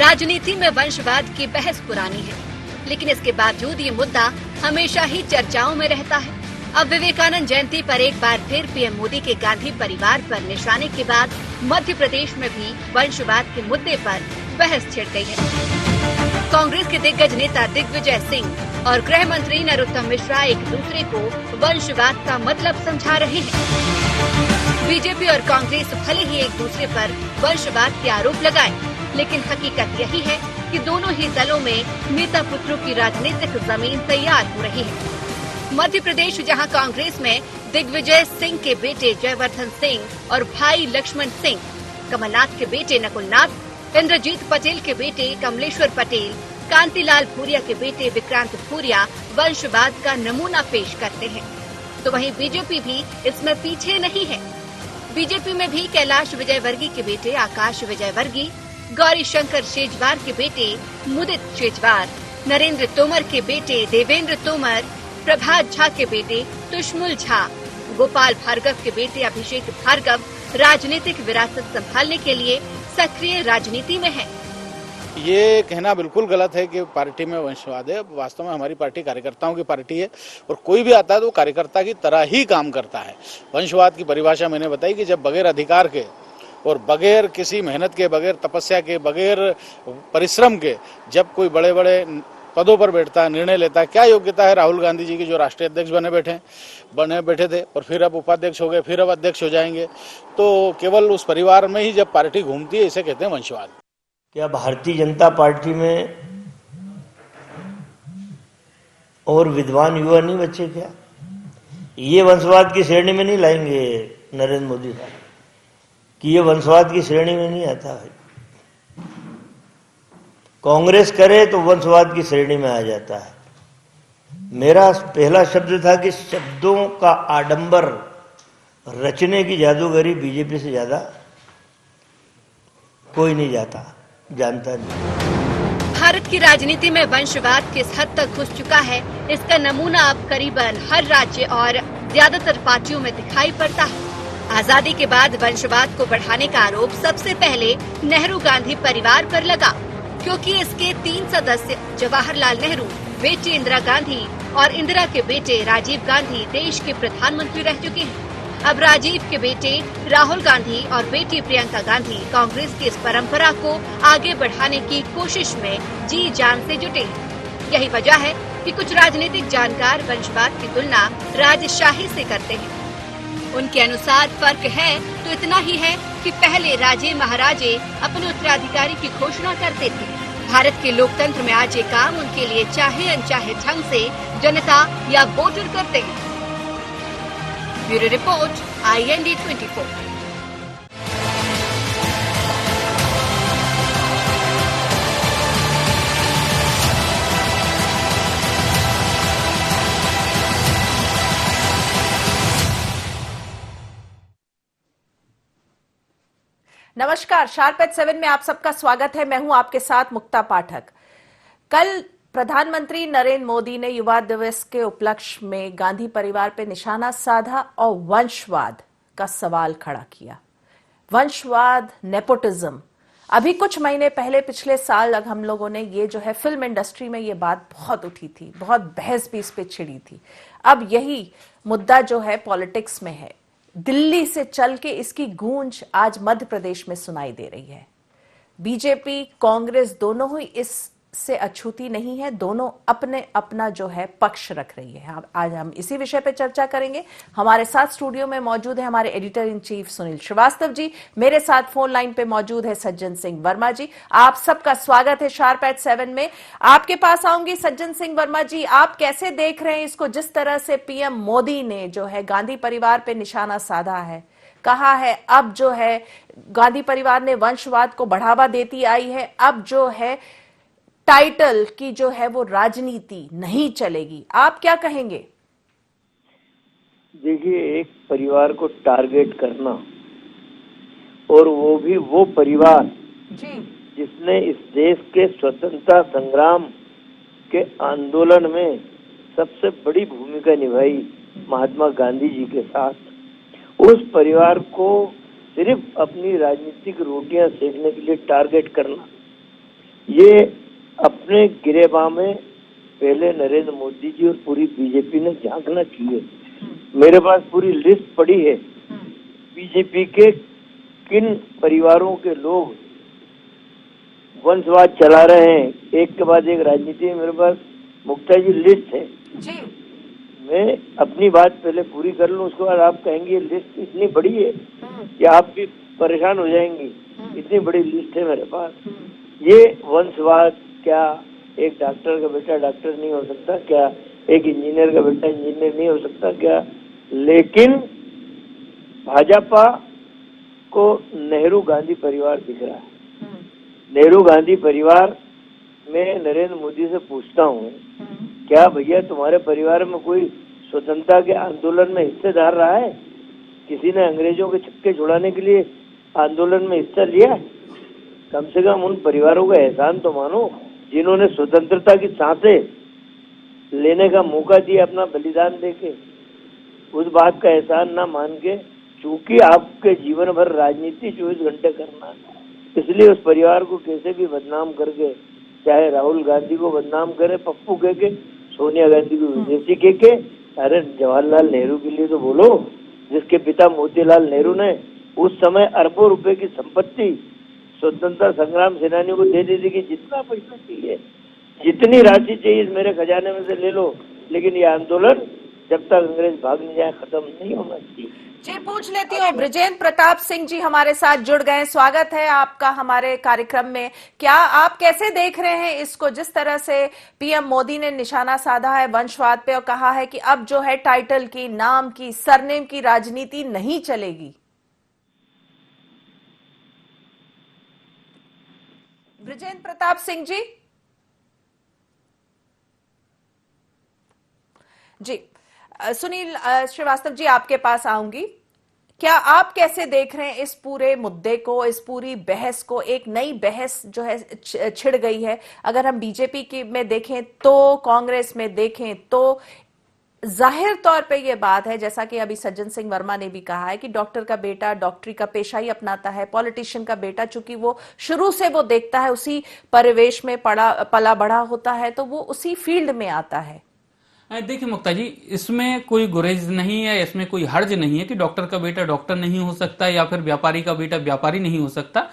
राजनीति में वंशवाद की बहस पुरानी है, लेकिन इसके बावजूद ये मुद्दा हमेशा ही चर्चाओं में रहता है। अब विवेकानंद जयंती पर एक बार फिर पीएम मोदी के गांधी परिवार पर निशाने के बाद मध्य प्रदेश में भी वंशवाद के मुद्दे पर बहस छिड़ गई है। कांग्रेस के दिग्गज नेता दिग्विजय सिंह और गृह मंत्री नरोत्तम मिश्रा एक दूसरे को वंशवाद का मतलब समझा रहे हैं। बीजेपी और कांग्रेस भले ही एक दूसरे पर वंशवाद के आरोप लगाए, लेकिन हकीकत यही है कि दोनों ही दलों में नेता पुत्रों की राजनीतिक जमीन तैयार हो रही है। मध्य प्रदेश, जहां कांग्रेस में दिग्विजय सिंह के बेटे जयवर्धन सिंह और भाई लक्ष्मण सिंह, कमलनाथ के बेटे नकुलनाथ, इंद्रजीत पटेल के बेटे कमलेश्वर पटेल, कांतिलाल भूरिया के बेटे विक्रांत भूरिया वंशवाद का नमूना पेश करते हैं, तो वहीं बीजेपी भी इसमें पीछे नहीं है। बीजेपी में भी कैलाश विजयवर्गीय के बेटे आकाश विजयवर्गीय, गौरी शंकर शेजवार के बेटे मुदित शेजवार, नरेंद्र तोमर के बेटे देवेंद्र तोमर, प्रभात झा के बेटे तुष्मुल झा, गोपाल भार्गव के बेटे अभिषेक भार्गव राजनीतिक विरासत संभालने के लिए सक्रिय राजनीति में हैं। ये कहना बिल्कुल गलत है कि पार्टी में वंशवाद है। वास्तव में हमारी पार्टी कार्यकर्ताओं की पार्टी है और कोई भी आता है तो वो कार्यकर्ता की तरह ही काम करता है। वंशवाद की परिभाषा मैंने बताई कि जब बगैर अधिकार के और बगैर किसी मेहनत के, बगैर तपस्या के, बगैर परिश्रम के जब कोई बड़े बड़े पदों पर बैठता है, निर्णय लेता है। क्या योग्यता है राहुल गांधी जी की, जो राष्ट्रीय अध्यक्ष बने बैठे थे और फिर अब उपाध्यक्ष हो गए, फिर अब अध्यक्ष हो जाएंगे। तो केवल उस परिवार में ही जब पार्टी घूमती है, इसे कहते हैं वंशवाद। क्या भारतीय जनता पार्टी में और विद्वान युवा नहीं बचे क्या? ये वंशवाद की श्रेणी में नहीं लाएंगे नरेंद्र मोदी साहब, कि ये वंशवाद की श्रेणी में नहीं आता है। कांग्रेस करे तो वंशवाद की श्रेणी में आ जाता है। मेरा पहला शब्द था कि शब्दों का आडंबर रचने की जादूगरी बीजेपी से ज्यादा कोई नहीं जानता नहीं। भारत की राजनीति में वंशवाद किस हद तक घुस चुका है, इसका नमूना अब करीबन हर राज्य और ज्यादातर पार्टियों में दिखाई पड़ता है। आजादी के बाद वंशवाद को बढ़ाने का आरोप सबसे पहले नेहरू गांधी परिवार पर लगा, क्योंकि इसके 3 सदस्य जवाहरलाल नेहरू, बेटी इंदिरा गांधी और इंदिरा के बेटे राजीव गांधी देश के प्रधानमंत्री रह चुके हैं। अब राजीव के बेटे राहुल गांधी और बेटी प्रियंका गांधी कांग्रेस की इस परंपरा को आगे बढ़ाने की कोशिश में जी जान से जुटे हैं। यही वजह है कि कुछ राजनीतिक जानकार वंशवाद की तुलना राजशाही से करते हैं। उनके अनुसार फर्क है तो इतना ही है कि पहले राजे महाराजे अपने उत्तराधिकारी की घोषणा करते थे। भारत के लोकतंत्र में आज ये काम उनके लिए चाहे अनचाहे ढंग से जनता या वोटर करते हैं। Bureau report, IND 24। नमस्कार, शार्प एट 7 में आप सबका स्वागत है। मैं हूं आपके साथ मुक्ता पाठक। कल प्रधानमंत्री नरेंद्र मोदी ने युवा दिवस के उपलक्ष्य में गांधी परिवार पर निशाना साधा और वंशवाद का सवाल खड़ा किया। वंशवाद, नेपोटिज्म, अभी कुछ महीने पहले पिछले साल हम लोगों ने ये जो है फिल्म इंडस्ट्री में ये बात बहुत उठी थी, बहुत बहस भी इस पे छिड़ी थी। अब यही मुद्दा जो है पॉलिटिक्स में है। दिल्ली से चल के इसकी गूंज आज मध्य प्रदेश में सुनाई दे रही है। बीजेपी, कांग्रेस दोनों ही इससे अछूती नहीं है, दोनों अपने अपना जो है पक्ष रख रही है। आज हम इसी विषय पे चर्चा करेंगे। हमारे साथ स्टूडियो में मौजूद है हमारे editor in chief Sunil Srivastava ji, मेरे साथ फोन लाइन पे मौजूद है सज्जन सिंह वर्मा जी। आप सबका स्वागत है शार्प एट 7 में। आपके पास आऊंगी सज्जन सिंह वर्मा जी, आप कैसे देख रहे हैं इसको, जिस तरह से पीएम मोदी ने जो है गांधी परिवार पे निशाना साधा है, कहा है अब जो है गांधी परिवार ने वंशवाद को बढ़ावा देती आई है, अब जो है टाइटल की जो है वो राजनीति नहीं चलेगी। आप क्या कहेंगे? देखिए, एक परिवार को टारगेट करना, और वो भी वो परिवार जी जिसने इस देश के स्वतंत्रता संग्राम के आंदोलन में सबसे बड़ी भूमिका निभाई महात्मा गांधी जी के साथ, उस परिवार को सिर्फ अपनी राजनीतिक रोटियां सेकने के लिए टारगेट करना, ये अपने गिरेबां में पहले नरेंद्र मोदी जी और पूरी बीजेपी ने झांकना चाहिए। मेरे पास पूरी लिस्ट पड़ी है बीजेपी के किन परिवारों के लोग वंशवाद चला रहे हैं, एक के बाद एक राजनीति में। मेरे पास मुक्ता जी लिस्ट है जी। मैं अपनी बात पहले पूरी कर लूं, उसके बाद आप कहेंगे ये लिस्ट इतनी बड़ी है कि आप भी परेशान हो जाएंगी। इतनी बड़ी लिस्ट है मेरे पास। ये वंशवाद, क्या एक डॉक्टर का बेटा डॉक्टर नहीं हो सकता क्या, एक इंजीनियर का बेटा इंजीनियर नहीं हो सकता क्या, लेकिन भाजपा को नेहरू गांधी परिवार दिख रहा है। नेहरू गांधी परिवार में नरेंद्र मोदी से पूछता हूँ, क्या भैया तुम्हारे परिवार में कोई स्वतंत्रता के आंदोलन में हिस्सेदार रहा है? किसी ने अंग्रेजों के छक्के छुड़ाने के लिए आंदोलन में हिस्सा लिया? कम से कम उन परिवारों का एहसान तो मानो जिन्होंने स्वतंत्रता की सांसें लेने का मौका दिया अपना बलिदान देके। उस बात का एहसान ना मान के, चूंकि आपके जीवन भर राजनीति 24 घंटे करना है, इसलिए उस परिवार को कैसे भी बदनाम करके, चाहे राहुल गांधी को बदनाम करे पप्पू कह के, सोनिया गांधी को विदेशी कह के, अरे जवाहरलाल नेहरू के लिए तो बोलो, जिसके पिता मोतीलाल नेहरू ने उस समय अरबों रुपए की संपत्ति स्वतंत्रता संग्राम सेनानियों को दे दी थी कि जितना पैसा चाहिए, जितनी राशि चाहिए मेरे खजाने में से ले लो, लेकिन ये आंदोलन जब तक अंग्रेज भाग नहीं जाए खत्म नहीं होना चाहिए। जी, पूछ लेती हूँ, बृजेंद्र प्रताप सिंह जी हमारे साथ जुड़ गए। स्वागत है आपका हमारे कार्यक्रम में। क्या आप कैसे देख रहे हैं इसको, जिस तरह से पीएम मोदी ने निशाना साधा है वंशवाद पे और कहा है कि अब जो है टाइटल की, नाम की, सरनेम की राजनीति नहीं चलेगी? बृजेंद्र प्रताप सिंह जी। जी, सुनील श्रीवास्तव जी आपके पास आऊंगी। क्या आप कैसे देख रहे हैं इस पूरे मुद्दे को, इस पूरी बहस को? एक नई बहस जो है छिड़ गई है। अगर हम बीजेपी की में देखें तो, कांग्रेस में देखें तो, जाहिर तौर पे ये बात है, जैसा कि अभी सज्जन सिंह वर्मा ने भी कहा है कि डॉक्टर का बेटा डॉक्टरी का पेशा ही अपनाता है, पॉलिटिशियन का बेटा चूंकि वो शुरू से वो देखता है, उसी परिवेश में पला बड़ा होता है, तो वो उसी फील्ड में आता है। देखिए मुक्ता जी, इसमें कोई गुरेज नहीं है, इसमें कोई हर्ज नहीं है कि डॉक्टर का बेटा डॉक्टर नहीं हो सकता या फिर व्यापारी का बेटा व्यापारी नहीं हो सकता।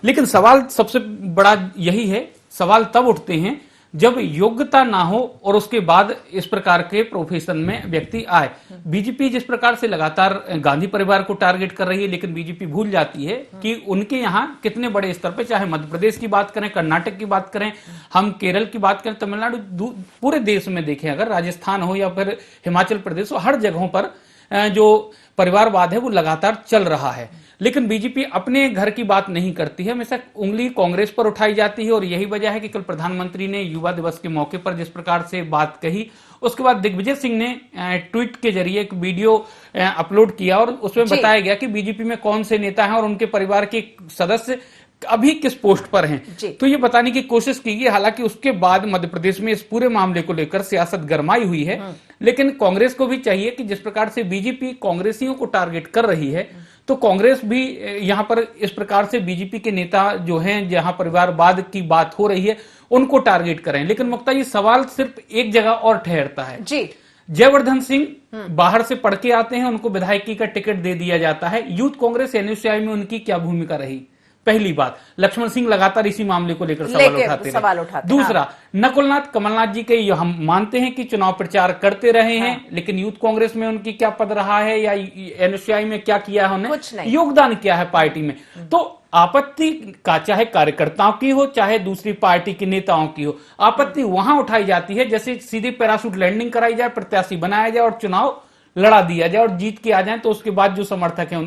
लेकिन सवाल सबसे बड़ा यही है, सवाल तब उठते हैं जब योग्यता ना हो और उसके बाद इस प्रकार के प्रोफेशन में व्यक्ति आए। बीजेपी जिस प्रकार से लगातार गांधी परिवार को टारगेट कर रही है, लेकिन बीजेपी भूल जाती है कि उनके यहाँ कितने बड़े स्तर पे, चाहे मध्य प्रदेश की बात करें, कर्नाटक की बात करें, हम केरल की बात करें, तमिलनाडु, पूरे देश में देखें, अगर राजस्थान हो या फिर हिमाचल प्रदेश हो, हर जगहों पर जो परिवारवाद है वो लगातार चल रहा है। लेकिन बीजेपी अपने घर की बात नहीं करती है, हमेशा उंगली कांग्रेस पर उठाई जाती है। और यही वजह है कि कल प्रधानमंत्री ने युवा दिवस के मौके पर जिस प्रकार से बात कही, उसके बाद दिग्विजय सिंह ने ट्वीट के जरिए एक वीडियो अपलोड किया और उसमें बताया गया कि बीजेपी में कौन से नेता हैं और उनके परिवार के सदस्य अभी किस पोस्ट पर हैं। तो ये बताने की कोशिश की गई। हालांकि उसके बाद मध्य प्रदेश में इस पूरे मामले को लेकर सियासत गरमाई हुई है, लेकिन कांग्रेस को भी चाहिए कि जिस प्रकार से बीजेपी कांग्रेसियों को टारगेट कर रही है, तो कांग्रेस भी यहां पर इस प्रकार से बीजेपी के नेता जो हैं, जहां परिवारवाद की बात हो रही है, उनको टारगेट करें। लेकिन मुक्ता, ये सवाल सिर्फ एक जगह और ठहरता है जी। जयवर्धन सिंह बाहर से पढ़ के आते हैं, उनको विधायकी का टिकट दे दिया जाता है। यूथ कांग्रेस एनएसयूआई में उनकी क्या भूमिका रही? पहली बात, लक्ष्मण सिंह लगातार इसी मामले को लेकर सवाल उठाते रहे। दूसरा, नकुलनाथ कमलनाथ जी के हम मानते हैं कि चुनाव प्रचार करते रहे हैं, लेकिन यूथ कांग्रेस में उनकी क्या पद रहा है या एनएसयूआई में क्या किया है, उन्होंने योगदान किया है पार्टी में? तो आपत्ति का, चाहे कार्यकर्ताओं की हो चाहे दूसरी पार्टी के नेताओं की हो, आपत्ति वहां उठाई जाती है जैसे सीधे पैराशूट लैंडिंग कराई जाए, प्रत्याशी बनाया जाए और चुनाव लड़ा दिया जाए और जीत के आ जाए, तो उसके बाद जो समर्थक हैं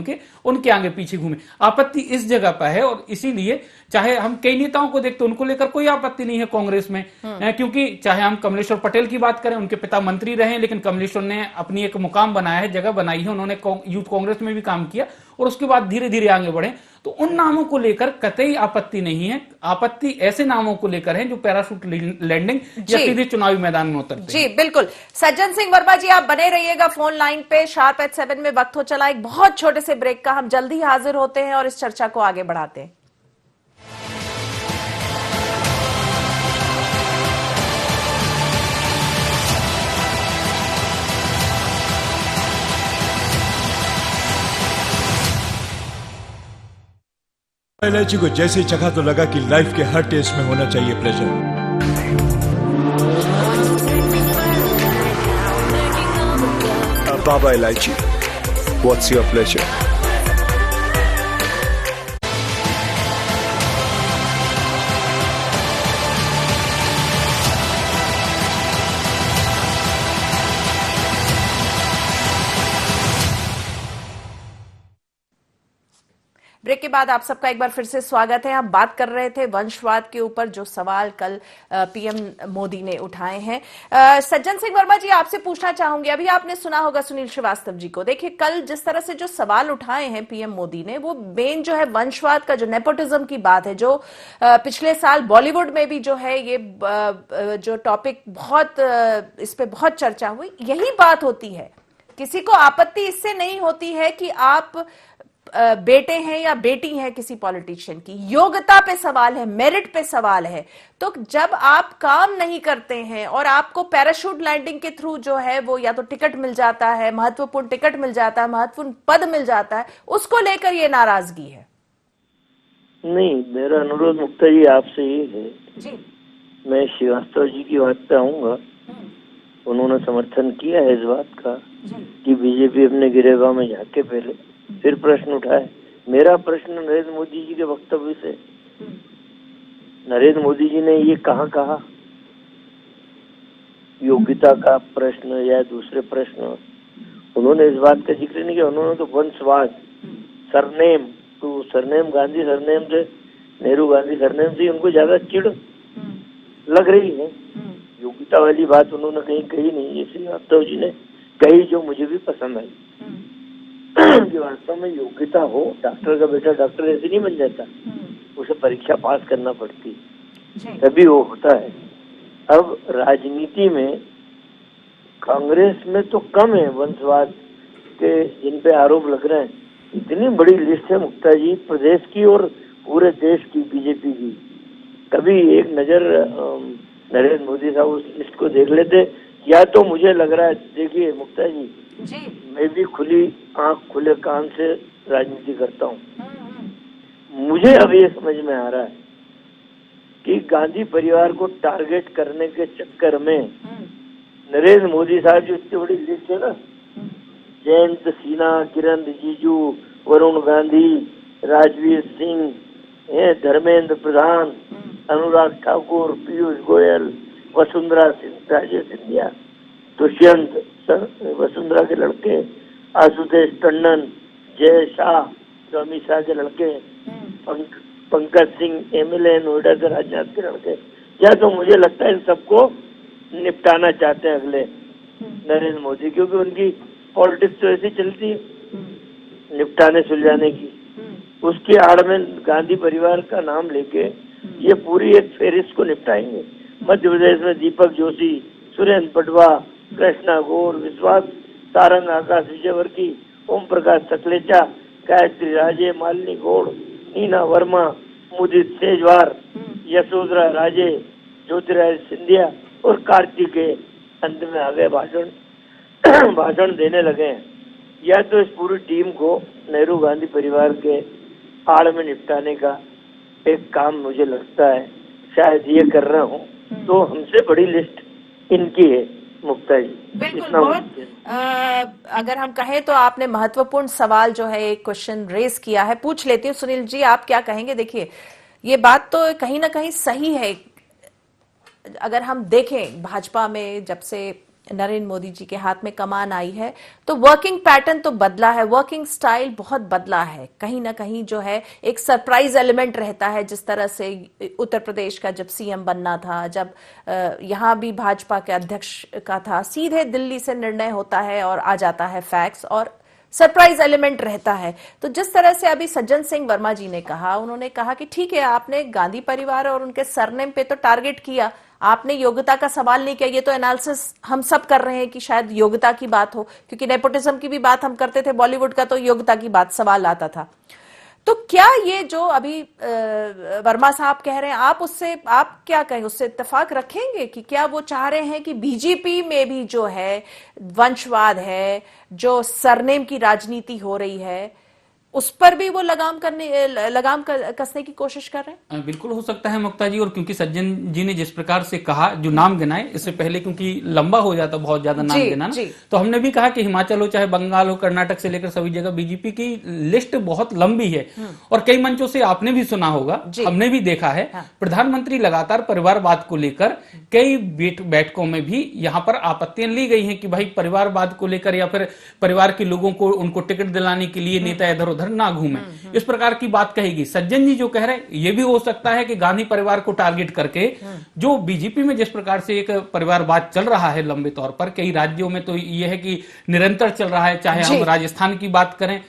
उनके आगे पीछे घूमे। आपत्ति इस जगह पर है और इसीलिए चाहे हम कई नेताओं को देखते, उनको लेकर कोई आपत्ति नहीं है कांग्रेस में, क्योंकि चाहे हम कमलेश्वर पटेल की बात करें, उनके पिता मंत्री रहे, लेकिन कमलेश्वर ने अपनी एक मुकाम बनाया है, जगह बनाई है, उन्होंने यूथ कांग्रेस में भी काम किया और उसके बाद धीरे धीरे आगे बढ़े। तो उन नामों को लेकर कतई आपत्ति नहीं है। आपत्ति ऐसे नामों को लेकर है जो पैराशूट लैंडिंग या सीधे चुनावी मैदान में उतरते जी। बिल्कुल, सज्जन सिंह वर्मा जी आप बने रहिएगा फोन लाइन पे। शार्प एट 7 में वक्त हो चला एक बहुत छोटे से ब्रेक का, हम जल्दी हाजिर होते हैं और इस चर्चा को आगे बढ़ाते हैं। इलायची को जैसे चखा तो लगा कि लाइफ के हर टेस्ट में होना चाहिए प्लेजर। बाबा इलायची, व्हाट्स योर प्लेजर? ब्रेक के बाद आप सबका एक बार फिर से स्वागत है। हम बात कर रहे थे वंशवाद के ऊपर, जो सवाल कल पीएम मोदी ने उठाए हैं। सज्जन सिंह वर्मा जी, आपसे पूछना चाहूंगी, अभी आपने सुना होगा सुनील श्रीवास्तव जी को। देखिए, कल जिस तरह से जो सवाल उठाए हैं पीएम मोदी ने, वो मेन जो है वंशवाद का, जो नेपोटिज्म की बात है, जो पिछले साल बॉलीवुड में भी जो है ये जो टॉपिक बहुत इस पे बहुत चर्चा हुई, यही बात होती है। किसी को आपत्ति इससे नहीं होती है कि आप बेटे हैं या बेटी हैं किसी पॉलिटिशियन की, योग्यता पे सवाल है, मेरिट पे सवाल है। तो जब आप काम नहीं करते हैं और आपको पैराशूट लैंडिंग के थ्रू जो है वो या तो टिकट मिल जाता है, महत्वपूर्ण टिकट मिल जाता है, महत्वपूर्ण पद मिल जाता है, उसको लेकर ये नाराजगी है। नहीं, मेरा अनुरोध मुक्ता जी आपसे ये है जी, मैं श्रीवास्तव जी की बात पे आऊंगा। उन्होंने समर्थन किया है इस बात का कि बीजेपी अपने गिरेबान में झांके पहले, फिर प्रश्न उठाए। मेरा प्रश्न नरेंद्र मोदी जी के वक्तव्य से, नरेंद्र मोदी जी ने ये कहा योग्यता का प्रश्न या दूसरे प्रश्न, उन्होंने इस बात का जिक्र नहीं किया। उन्होंने तो वंशवाद, सरनेम, तो सरनेम गांधी सरनेम से, नेहरू गांधी सरनेम से उनको ज्यादा चिढ़ लग रही है। योग्यता वाली बात उन्होंने कहीं कही नहीं, ये श्रीवास्तव जी ने कही, जो मुझे भी पसंद आई। कि वास्तव में योग्यता हो, डॉक्टर का बेटा डॉक्टर ऐसे नहीं बन जाता, उसे परीक्षा पास करना पड़ती, तभी वो होता है। अब राजनीति में कांग्रेस में तो कम है वंशवाद के जिन पे आरोप लग रहे हैं, इतनी बड़ी लिस्ट है मुक्ता जी, प्रदेश की और पूरे देश की बीजेपी की। कभी एक नजर नरेंद्र मोदी साहब उस लिस्ट को देख लेते, या तो मुझे लग रहा है, देखिए मुक्ता जी, मैं भी खुली आंख खुले कान से राजनीति करता हूँ। मुझे अब ये समझ में आ रहा है कि गांधी परिवार को टारगेट करने के चक्कर में नरेंद्र मोदी साहब जो इतनी बड़ी लिस्ट है ना, जयंत सिन्हा, किरण रिजिजू, वरुण गांधी, राजवीर सिंह, धर्मेंद्र प्रधान, अनुराग ठाकुर, पीयूष गोयल, वसुंधरा राजे सिंधिया, दुष्यंत, वसुंधरा के लड़के, आशुतोष टंडन, जय शाह जो अमित शाह के लड़के, पंकज सिंह एमएलए नोएडा के राजनाथ के लड़के, या तो मुझे लगता है इन सबको निपटाना चाहते हैं अगले नरेंद्र मोदी, क्योंकि उनकी पॉलिटिक्स तो ऐसी चलती है निपटाने सुलझाने की। उसकी आड़ में गांधी परिवार का नाम लेके ये पूरी एक फेरिस्त को निपटाएंगे। मध्य प्रदेश में दीपक जोशी, सुरेंद्र पटवा, कृष्णा गौर, विश्वास सारंग, आकाश विजयवर्गीय, ओम प्रकाश सकलेचा, गायत्री राजे, मालिनी गौड़, नीना वर्मा, मुदित सेजवार, यशोधरा राजे, ज्योतिरादित्य सिंधिया और कार्तिकेय अंत में आ गए भाषण देने लगे हैं। या तो इस पूरी टीम को नेहरू गांधी परिवार के आड़ में निपटाने का एक काम मुझे लगता है शायद ये कर रहा हूँ, तो हमसे बड़ी लिस्ट इनकी है मुक्ता जी। बिल्कुल, बहुत अगर हम कहें तो आपने महत्वपूर्ण सवाल जो है एक क्वेश्चन रेज किया है, पूछ लेती हूँ सुनील जी, आप क्या कहेंगे? देखिए, ये बात तो कहीं ना कहीं सही है। अगर हम देखें, भाजपा में जब से नरेंद्र मोदी जी के हाथ में कमान आई है तो वर्किंग पैटर्न तो बदला है, वर्किंग स्टाइल बहुत बदला है। कहीं ना कहीं जो है एक सरप्राइज एलिमेंट रहता है, जिस तरह से उत्तर प्रदेश का जब सीएम बनना था, जब यहां भी भाजपा के अध्यक्ष का था, सीधे दिल्ली से निर्णय होता है और आ जाता है फैक्स, और सरप्राइज एलिमेंट रहता है। तो जिस तरह से अभी सज्जन सिंह वर्मा जी ने कहा, उन्होंने कहा कि ठीक है, आपने गांधी परिवार और उनके सरनेम पे तो टारगेट किया, आपने योग्यता का सवाल नहीं किया। ये तो एनालिसिस हम सब कर रहे हैं कि शायद योग्यता की बात हो, क्योंकि नेपोटिज्म की भी बात हम करते थे बॉलीवुड का, तो योग्यता की बात सवाल आता था। तो क्या ये जो अभी वर्मा साहब कह रहे हैं, आप क्या कहें, उससे इत्तेफाक रखेंगे कि क्या वो चाह रहे हैं कि बीजेपी में भी जो है वंशवाद है, जो सरनेम की राजनीति हो रही है, उस पर भी वो लगाम कसने की कोशिश कर रहे हैं? बिल्कुल हो सकता है मुक्ता जी, और क्योंकि सज्जन जी ने जिस प्रकार से कहा, जो नाम गिनाए, इससे पहले क्योंकि लंबा हो जाता बहुत ज्यादा नाम गिनाना, तो हमने भी कहा कि हिमाचल हो चाहे बंगाल हो, कर्नाटक से लेकर सभी जगह बीजेपी की लिस्ट बहुत लंबी है। और कई मंचों से आपने भी सुना होगा, हमने भी देखा है, प्रधानमंत्री लगातार परिवारवाद को लेकर कई बैठकों में भी यहाँ पर आपत्तियां ली गई हैं कि भाई परिवारवाद को लेकर या फिर परिवार के लोगों को उनको टिकट दिलाने के लिए नेता इधर उधर ना घूमे, इस प्रकार की बात कहेगी। सज्जन जी जो कह रहे हैं, ये भी हो सकता है कि गांधी परिवार को टारगेट करके जो बीजेपी में जिस प्रकार से एक परिवारवाद चल रहा है लंबे तौर पर, कई राज्यों में तो ये है कि निरंतर चल रहा है, चाहे हम राजस्थान की बात करें,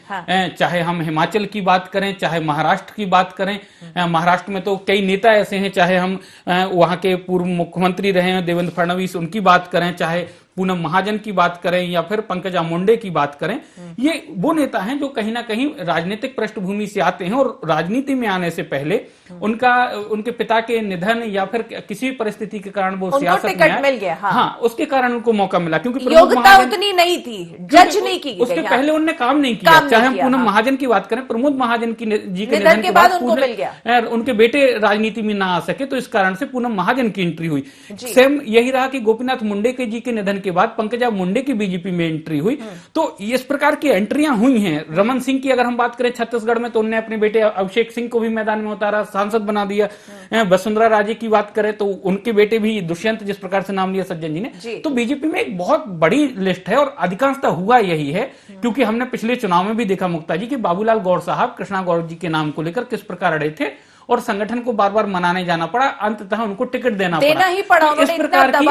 चाहे हम हिमाचल की बात करें, चाहे महाराष्ट्र की बात करें। महाराष्ट्र में तो कई नेता ऐसे हैं, चाहे हम वहां के पूर्व मुख्यमंत्री रहे हैं देवेंद्र फडणवीस, उनकी बात करें, चाहे पूनम महाजन की बात करें या फिर पंकजा मुंडे की बात करें, ये वो नेता हैं जो कहीं ना कहीं राजनीतिक पृष्ठभूमि से आते हैं और राजनीति में आने से पहले उनके पिता के निधन या फिर किसी परिस्थिति के कारण वो सियासत में आए, मिल गया। हाँ, उसके कारण उनको मौका मिला, क्योंकि योग्यता उतनी नहीं थी, जज नहीं की, उसके पहले उनने काम नहीं किया। चाहे हम पूनम महाजन की बात करें, प्रमोद महाजन जी के निधन के बाद उनको मिल गया, उनके बेटे राजनीति में ना आ सके, तो इस कारण से पूनम महाजन की एंट्री हुई। सेम यही रहा कि गोपीनाथ मुंडे जी के निधन के बाद पंकजा मुंडे की बीजेपी में एंट्री हुई। तो इस प्रकार की एंट्रियां हुई हैं। रमन सिंह की अगर हम बात करें छत्तीसगढ़ में, तो उन्होंने अपने बेटे अभिषेक सिंह को भी मैदान में उतारा, सांसद बना दिया। वसुंधरा राजे की बात करें तो उनके बेटे भी दुष्यंत, जिस प्रकार से नाम लिया सज्जन जी ने, तो बीजेपी में एक बहुत बड़ी लिस्ट है और अधिकांशतः हुआ यही है, क्योंकि हमने पिछले चुनाव में भी देखा मुक्ता जी कि बाबूलाल गौड़ साहब कृष्णा गौड़ जी के नाम को लेकर किस प्रकार अड़े थे और संगठन को बार बार मनाने जाना पड़ा, अंततः उनको टिकट देना ही पड़ा। इस प्रकार की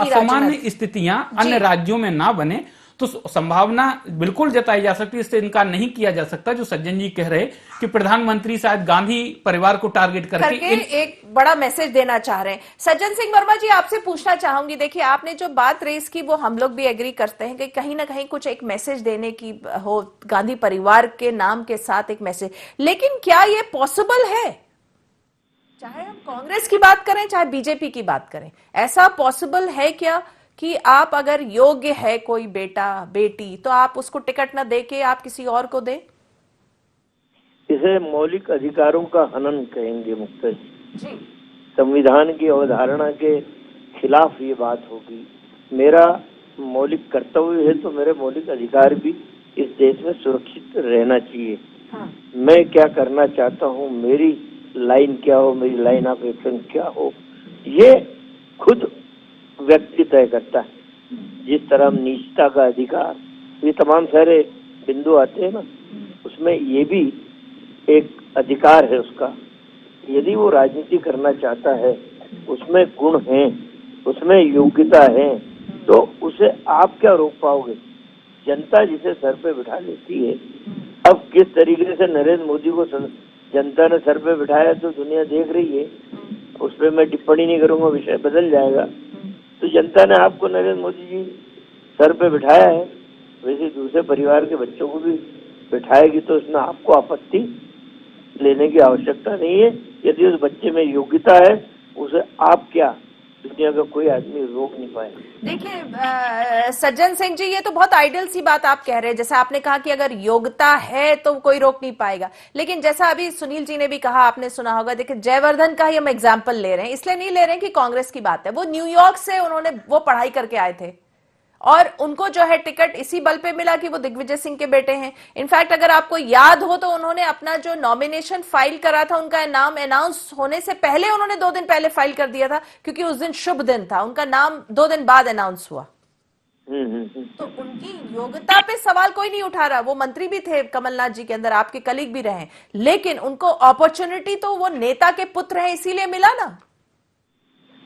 असामान्य स्थितियां अन्य राज्यों में ना बने, तो संभावना बिल्कुल जताई जा सकती है, इससे इनकार नहीं किया जा सकता जो सज्जन जी कह रहे कि प्रधानमंत्री शायद गांधी परिवार को टारगेट करके एक बड़ा मैसेज देना चाह रहे हैं। सज्जन सिंह वर्मा जी, आपसे पूछना चाहूंगी, देखिए आपने जो बात रेस की वो हम लोग भी एग्री करते हैं कि कहीं ना कहीं कुछ एक मैसेज देने की हो, गांधी परिवार के नाम के साथ एक मैसेज, लेकिन क्या ये पॉसिबल है? चाहे हम कांग्रेस की बात करें चाहे बीजेपी की बात करें, ऐसा पॉसिबल है क्या कि आप अगर योग्य है कोई बेटा बेटी, तो आप उसको टिकट ना देके आप किसी और को दें? इसे मौलिक अधिकारों का हनन कहेंगे मुक्ता जी। संविधान की अवधारणा के खिलाफ ये बात होगी। मेरा मौलिक कर्तव्य है तो मेरे मौलिक अधिकार भी इस देश में सुरक्षित रहना चाहिए। मैं क्या करना चाहता हूँ, मेरी लाइन क्या हो, मेरी लाइन ऑफ एक्शन क्या हो, ये खुद व्यक्ति तय करता है। जिस तरह हम निजता का अधिकार, ये तमाम सारे बिंदु आते हैं ना, उसमें ये भी एक अधिकार है उसका। यदि वो राजनीति करना चाहता है, उसमें गुण हैं, उसमें योग्यता है, तो उसे आप क्या रोक पाओगे? जनता जिसे सर पे बिठा लेती है, अब किस तरीके से नरेंद्र मोदी को जनता ने सर पे बिठाया तो दुनिया देख रही है, उस पर मैं टिप्पणी नहीं करूंगा, विषय बदल जाएगा। तो जनता ने आपको नरेंद्र मोदी जी सर पे बिठाया है, वैसे दूसरे परिवार के बच्चों को भी बिठाएगी, तो इसमें आपको आपत्ति लेने की आवश्यकता नहीं है। यदि उस बच्चे में योग्यता है, उसे आप क्या, दुनिया का कोई आदमी रोक नहीं पाएगा। देखिए सज्जन सिंह जी, ये तो बहुत आइडियल सी बात आप कह रहे हैं, जैसे आपने कहा कि अगर योग्यता है तो कोई रोक नहीं पाएगा, लेकिन जैसा अभी सुनील जी ने भी कहा, आपने सुना होगा, देखिए जयवर्धन का ही हम एग्जाम्पल ले रहे हैं, इसलिए नहीं ले रहे हैं कि कांग्रेस की बात है, वो न्यूयॉर्क से उन्होंने वो पढ़ाई करके आए थे और उनको जो है टिकट इसी बल पे मिला कि वो दिग्विजय सिंह के बेटे हैं। इनफैक्ट अगर आपको याद हो तो उन्होंने अपना जो नॉमिनेशन फाइल करा था, उनका नाम अनाउंस होने से पहले उन्होंने 2 दिन पहले फाइल कर दिया था, क्योंकि उस दिन शुभ दिन था, उनका नाम 2 दिन बाद अनाउंस हुआ। तो उनकी योग्यता पे सवाल कोई नहीं उठा रहा, वो मंत्री भी थे कमलनाथ जी के अंदर, आपके कलीग भी रहे, लेकिन उनको अपॉर्चुनिटी तो वो नेता के पुत्र है इसीलिए मिला ना।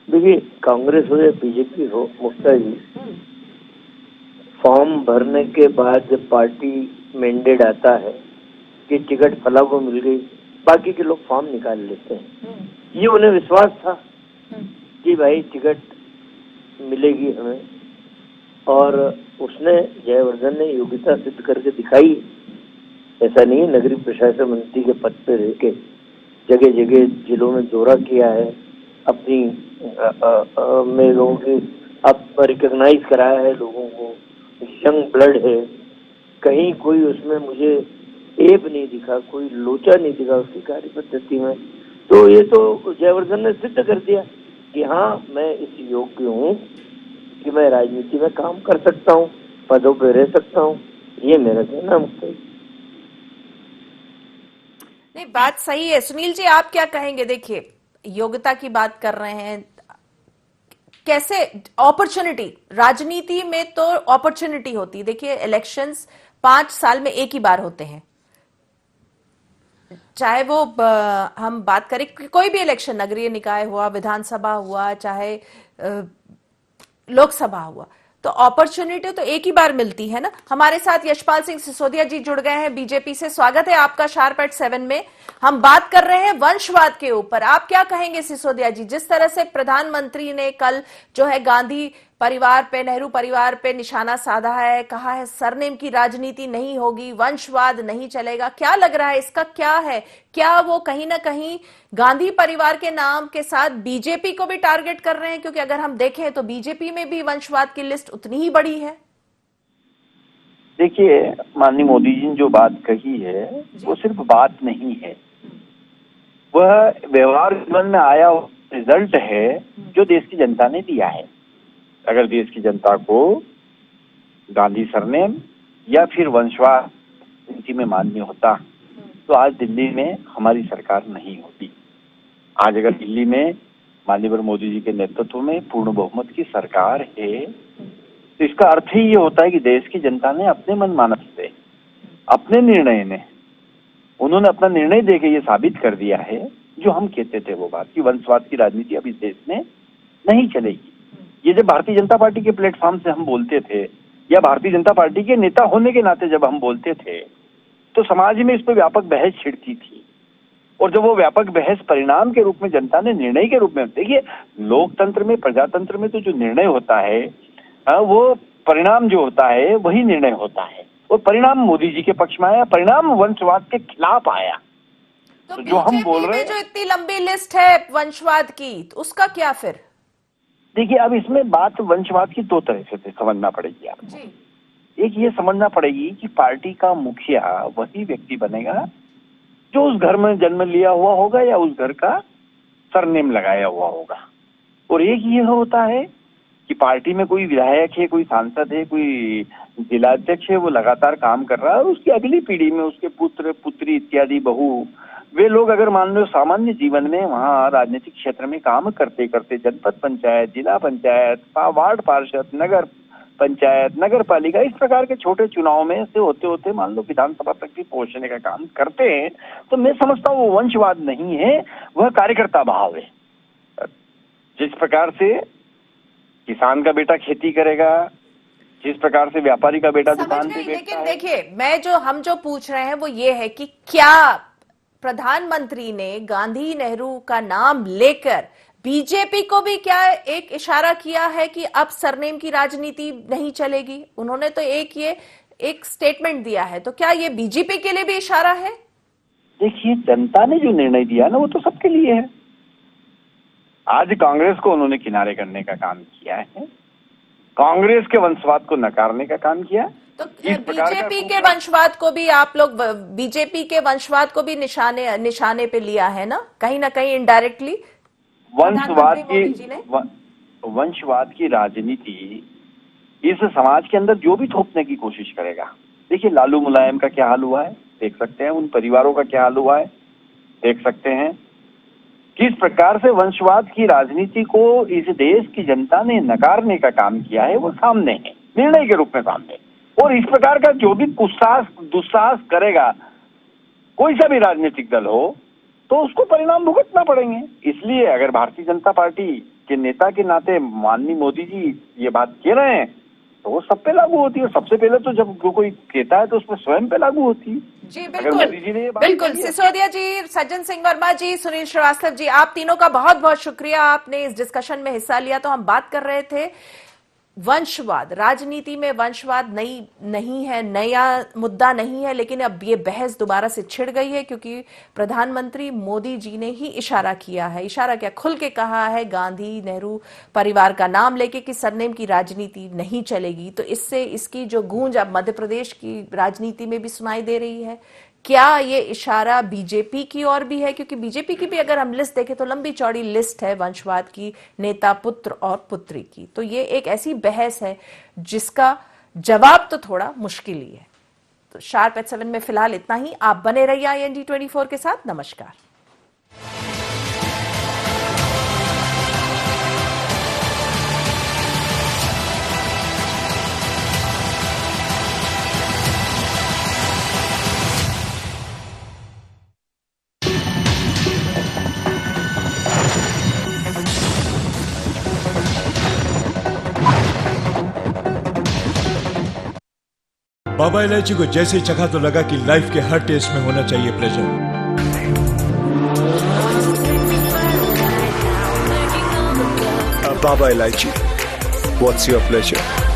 देखिए, कांग्रेस हो या बीजेपी हो मुक्ता जी, फॉर्म भरने के बाद जब पार्टी मैंडेट आता है कि टिकट फला को मिल गई, बाकी के लोग फॉर्म निकाल लेते हैं। ये उन्हें विश्वास था कि भाई टिकट मिलेगी हमें, और उसने, जयवर्धन ने योग्यता सिद्ध करके दिखाई। ऐसा नहीं है, नगरीय प्रशासन मंत्री के पद पे रह के जगह जगह जिलों में दौरा किया है, अपनी में लोगों की अब रिकॉग्नाइज कराया है, लोगों को यंग ब्लड है, कहीं कोई उसमें मुझे एब नहीं दिखा, कोई लोचा नहीं दिखा उसकी कार्य पद्धति में। तो ये तो जयवर्धन ने सिद्ध कर दिया कि हाँ, मैं इस योग्य हूँ कि मैं राजनीति में काम कर सकता हूँ, पदों पे रह सकता हूँ। ये मेरा कहना मुक्ता जी। नहीं, बात सही है। सुनील जी, आप क्या कहेंगे? देखिए, योग्यता की बात कर रहे हैं, कैसे अपॉर्चुनिटी, राजनीति में तो अपॉर्चुनिटी होती है। देखिए, इलेक्शंस 5 साल में एक ही बार होते हैं, चाहे वो हम बात करें कोई भी इलेक्शन, नगरीय निकाय हुआ, विधानसभा हुआ, चाहे लोकसभा हुआ, तो अपॉर्चुनिटी तो एक ही बार मिलती है ना। हमारे साथ यशपाल सिंह सिसोदिया जी जुड़ गए हैं बीजेपी से। स्वागत है आपका शार्प एट 7 में। हम बात कर रहे हैं वंशवाद के ऊपर। आप क्या कहेंगे सिसोदिया जी, जिस तरह से प्रधानमंत्री ने कल जो है गांधी परिवार पे, नेहरू परिवार पे निशाना साधा है, कहा है सरनेम की राजनीति नहीं होगी, वंशवाद नहीं चलेगा, क्या लग रहा है इसका क्या है? क्या वो कहीं ना कहीं गांधी परिवार के नाम के साथ बीजेपी को भी टारगेट कर रहे हैं? क्योंकि अगर हम देखें तो बीजेपी में भी वंशवाद की लिस्ट उतनी ही बड़ी है। देखिए, माननीय मोदी जी ने जो बात कही है वो सिर्फ बात नहीं है, वह व्यवहार जीवन में आया रिजल्ट है जो देश की जनता ने दिया है। अगर देश की जनता को गांधी सरनेम या फिर वंशवाद नीति में मान्य होता तो आज दिल्ली में हमारी सरकार नहीं होती। आज अगर दिल्ली में माननीय मोदी जी के नेतृत्व में पूर्ण बहुमत की सरकार है तो इसका अर्थ ही ये होता है कि देश की जनता ने अपने मनमानस से, अपने निर्णय ने, उन्होंने अपना निर्णय देके ये साबित कर दिया है जो हम कहते थे वो बात, कि वंशवाद की राजनीति अब इस देश में नहीं चलेगी। ये जब भारतीय जनता पार्टी के प्लेटफॉर्म से हम बोलते थे या भारतीय जनता पार्टी के नेता होने के नाते जब हम बोलते थे तो समाज में इस पर व्यापक बहस छिड़ती थी। और जब वो व्यापक बहस परिणाम के रूप में जनता ने निर्णय के रूप में, देखिए लोकतंत्र में, प्रजातंत्र में तो जो निर्णय होता है वो परिणाम जो होता है वही निर्णय होता है, और परिणाम मोदी जी के पक्ष में आया, परिणाम वंशवाद के खिलाफ आया। तो जो हम बोल रहे हैं, जो इतनी लंबी लिस्ट है वंशवाद की, तो उसका क्या फिर? देखिए, अब इसमें बात वंशवाद की दो तरह से समझना पड़ेगी आपको। एक ये समझना पड़ेगी कि पार्टी का मुखिया वही व्यक्ति बनेगा जो उस घर में जन्म लिया हुआ होगा या उस घर का सरनेम लगाया हुआ होगा। और एक ये होता है कि पार्टी में कोई विधायक है, कोई सांसद है, कोई जिलाध्यक्ष है, वो लगातार काम कर रहा है और उसकी अगली पीढ़ी में उसके पुत्र, पुत्री इत्यादि, बहू, वे लोग अगर मान लो सामान्य जीवन में वहाँ राजनीतिक क्षेत्र में काम करते करते जनपद पंचायत, जिला पंचायत, वार्ड पार्षद, नगर पंचायत, नगर पालिका, इस प्रकार के छोटे चुनाव में से होते होते मान लो विधानसभा तक भी पहुंचने का काम करते हैं, तो मैं समझता हूँ वो वंशवाद नहीं है, वह कार्यकर्ता भाव है। जिस प्रकार से किसान का बेटा खेती करेगा, जिस प्रकार से व्यापारी का बेटा दुकान पे बैठता लेकिन है। देखिए, हम जो पूछ रहे हैं वो ये है कि क्या प्रधानमंत्री ने गांधी नेहरू का नाम लेकर बीजेपी को भी क्या एक इशारा किया है कि अब सरनेम की राजनीति नहीं चलेगी? उन्होंने तो एक स्टेटमेंट दिया है, तो क्या ये बीजेपी के लिए भी इशारा है? देखिए, जनता ने जो निर्णय दिया ना वो तो सबके लिए है। आज कांग्रेस को उन्होंने किनारे करने का काम किया है, कांग्रेस के वंशवाद को नकारने का काम किया। तो बीजेपी के वंशवाद को भी आप लोग, बीजेपी के वंशवाद को भी निशाने पे लिया है ना कहीं इनडायरेक्टली। वंशवाद की राजनीति इस समाज के अंदर जो भी थोपने की कोशिश करेगा। देखिए, लालू मुलायम का क्या हाल हुआ है देख सकते हैं, उन परिवारों का क्या हाल हुआ है देख सकते हैं। किस प्रकार से वंशवाद की राजनीति को इस देश की जनता ने नकारने का काम किया है वो सामने है, निर्णय के रूप में सामने। और इस प्रकार का जो भी दुस्साहस करेगा कोई सा भी राजनीतिक दल हो तो उसको परिणाम भुगतना पड़ेंगे। इसलिए अगर भारतीय जनता पार्टी के नेता के नाते माननीय मोदी जी ये बात कह रहे हैं तो वो सब पे लागू होती है। सबसे पहले तो जब कोई कहता है तो उसमें स्वयं पे लागू होती है। जी बिल्कुल। सिसोदिया जी, सज्जन सिंह वर्मा जी, सुनील श्रीवास्तव जी, आप तीनों का बहुत बहुत शुक्रिया, आपने इस डिस्कशन में हिस्सा लिया। तो हम बात कर रहे थे वंशवाद, राजनीति में वंशवाद नहीं है, नया मुद्दा नहीं है, लेकिन अब ये बहस दोबारा से छिड़ गई है क्योंकि प्रधानमंत्री मोदी जी ने ही इशारा किया है। इशारा क्या, खुल के कहा है गांधी नेहरू परिवार का नाम लेके कि सरनेम की राजनीति नहीं चलेगी। तो इससे इसकी जो गूंज अब मध्य प्रदेश की राजनीति में भी सुनाई दे रही है क्या ये इशारा बीजेपी की ओर भी है? क्योंकि बीजेपी की भी अगर हम लिस्ट देखें तो लंबी चौड़ी लिस्ट है वंशवाद की, नेता पुत्र और पुत्री की। तो ये एक ऐसी बहस है जिसका जवाब तो थोड़ा मुश्किल ही है। तो शार्प एट 7 में फिलहाल इतना ही। आप बने रहिए IND 24 के साथ। नमस्कार। बाबा इलायची को जैसे ही चखा तो लगा कि लाइफ के हर टेस्ट में होना चाहिए pleasure. Baba Ilaichi, what's your pleasure?